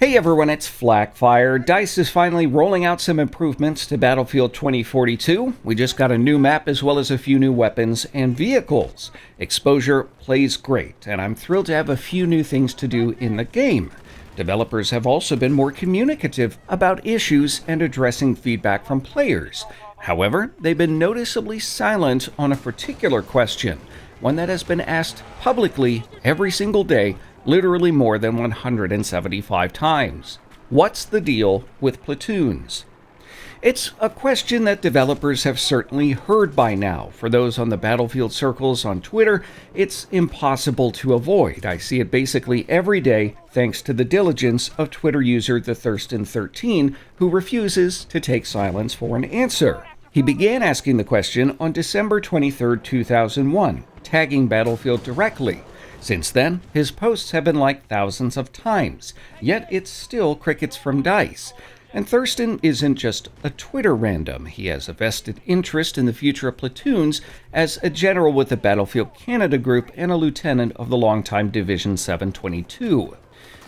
Hey everyone, it's FLAK Fire. DICE is finally rolling out some improvements to Battlefield 2042. We just got a new map as well as a few new weapons and vehicles. Exposure plays great, and I'm thrilled to have a few new things to do in the game. Developers have also been more communicative about issues and addressing feedback from players. However, they've been noticeably silent on a particular question, one that has been asked publicly every single day, literally more than 175 times. What's the deal with platoons? It's a question that developers have certainly heard by now. For those on the Battlefield circles on Twitter, it's impossible to avoid. I see it basically every day thanks to the diligence of Twitter user TheThurston13, who refuses to take silence for an answer. He began asking the question on December 23, 2001, tagging Battlefield directly. Since then, his posts have been liked thousands of times, yet it's still crickets from DICE. And Thurston isn't just a Twitter random. He has a vested interest in the future of platoons as a general with the Battlefield Canada group and a lieutenant of the longtime Division 722.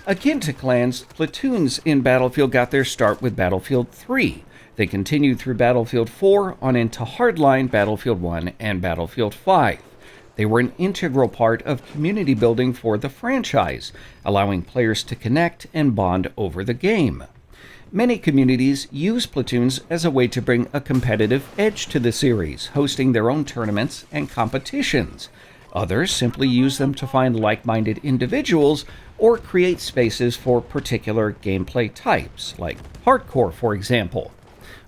Akin to clans, platoons in Battlefield got their start with Battlefield 3. They continued through Battlefield 4 on into Hardline, Battlefield 1, and Battlefield 5. They were an integral part of community building for the franchise, allowing players to connect and bond over the game. Many communities use platoons as a way to bring a competitive edge to the series, hosting their own tournaments and competitions. Others simply use them to find like-minded individuals or create spaces for particular gameplay types, like hardcore, for example.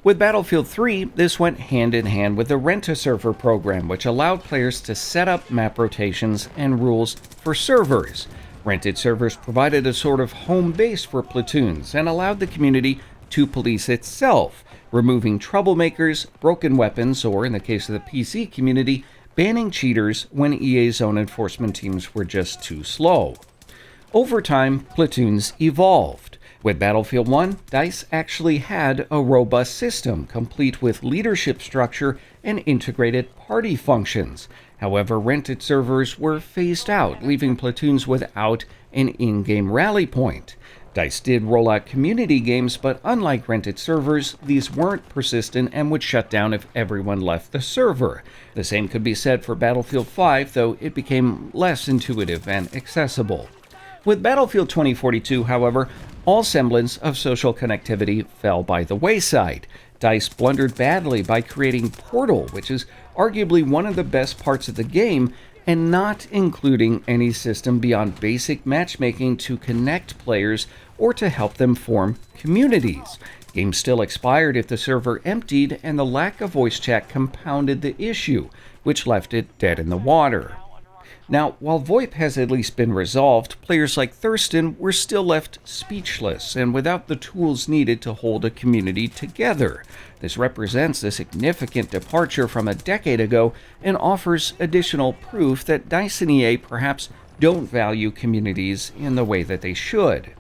With Battlefield 3, this went hand in hand with the Rent-A-Server program, which allowed players to set up map rotations and rules for servers. Rented servers provided a sort of home base for platoons and allowed the community to police itself, removing troublemakers, broken weapons, or in the case of the PC community, banning cheaters when EA's own enforcement teams were just too slow. Over time, platoons evolved. With Battlefield 1, DICE actually had a robust system, complete with leadership structure and integrated party functions. However, rented servers were phased out, leaving platoons without an in-game rally point. DICE did roll out community games, but unlike rented servers, these weren't persistent and would shut down if everyone left the server. The same could be said for Battlefield 5, though it became less intuitive and accessible. With Battlefield 2042, however, all semblance of social connectivity fell by the wayside. DICE blundered badly by creating Portal, which is arguably one of the best parts of the game, and not including any system beyond basic matchmaking to connect players or to help them form communities. Games still expired if the server emptied, and the lack of voice chat compounded the issue, which left it dead in the water. Now, while VoIP has at least been resolved, players like Thurston were still left speechless and without the tools needed to hold a community together. This represents a significant departure from a decade ago and offers additional proof that DICE and EA perhaps don't value communities in the way that they should.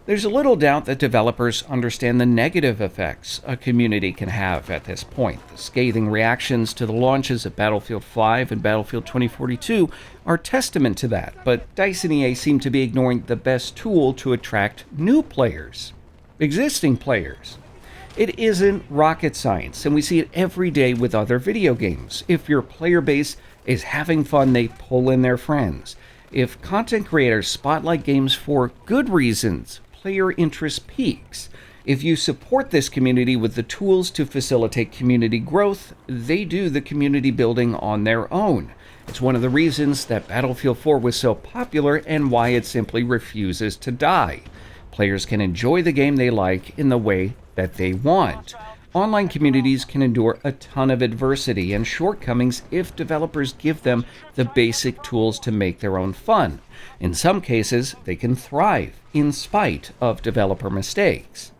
There's a little doubt that developers understand the negative effects a community can have at this point. The scathing reactions to the launches of Battlefield 5 and Battlefield 2042 are testament to that, but DICE and EA seem to be ignoring the best tool to attract new players, existing players. It isn't rocket science, and we see it every day with other video games. If your player base is having fun, they pull in their friends. If content creators spotlight games for good reasons, player interest peaks. If you support this community with the tools to facilitate community growth, they do the community building on their own. It's one of the reasons that Battlefield 4 was so popular and why it simply refuses to die. Players can enjoy the game they like in the way that they want. Online communities can endure a ton of adversity and shortcomings if developers give them the basic tools to make their own fun. In some cases, they can thrive in spite of developer mistakes.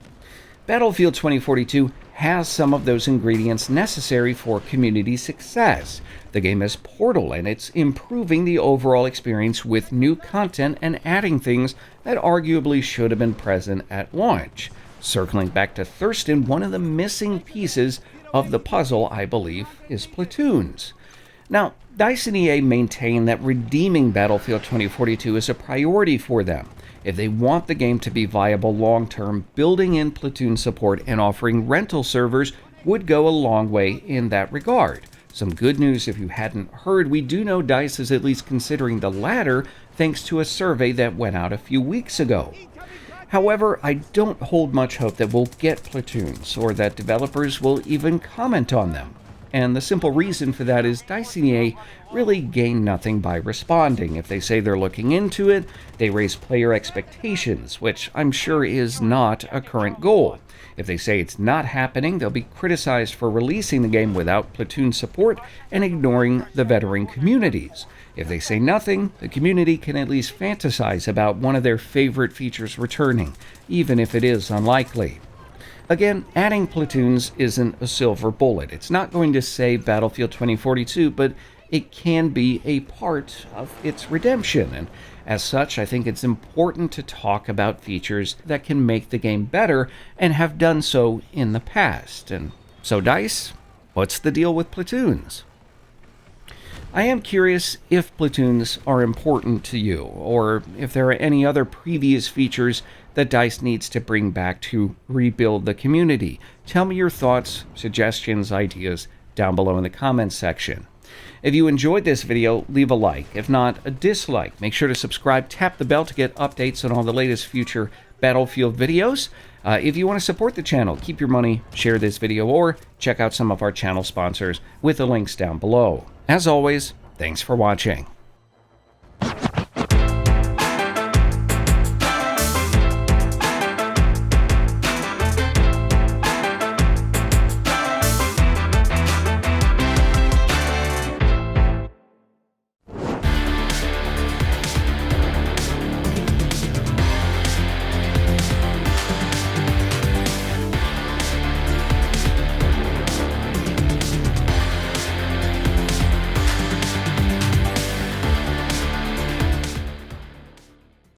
Battlefield 2042 has some of those ingredients necessary for community success. The game is Portal, and it's improving the overall experience with new content and adding things that arguably should have been present at launch. Circling back to Thurston, one of the missing pieces of the puzzle, I believe, is platoons. Now, DICE and EA maintain that redeeming Battlefield 2042 is a priority for them. If they want the game to be viable long-term, building in Platoon support and offering rental servers would go a long way in that regard. Some good news if you hadn't heard, we do know DICE is at least considering the latter thanks to a survey that went out a few weeks ago. However, I don't hold much hope that we'll get Platoons or that developers will even comment on them. And the simple reason for that is DICE and EA really gain nothing by responding. If they say they're looking into it, they raise player expectations, which I'm sure is not a current goal. If they say it's not happening, they'll be criticized for releasing the game without Platoon support and ignoring the veteran communities. If they say nothing, the community can at least fantasize about one of their favorite features returning, even if it is unlikely. Again, adding Platoons isn't a silver bullet. It's not going to save Battlefield 2042, but it can be a part of its redemption. And as such, I think it's important to talk about features that can make the game better and have done so in the past. And so, DICE, what's the deal with Platoons? I am curious if Platoons are important to you, or if there are any other previous features that DICE needs to bring back to rebuild the community. Tell me your thoughts, suggestions, ideas down below in the comments section. If you enjoyed this video, leave a like. If not, a dislike. Make sure to subscribe, tap the bell to get updates on all the latest future Battlefield videos. If you want to support the channel, keep your money, share this video, or check out some of our channel sponsors with the links down below. As always, thanks for watching.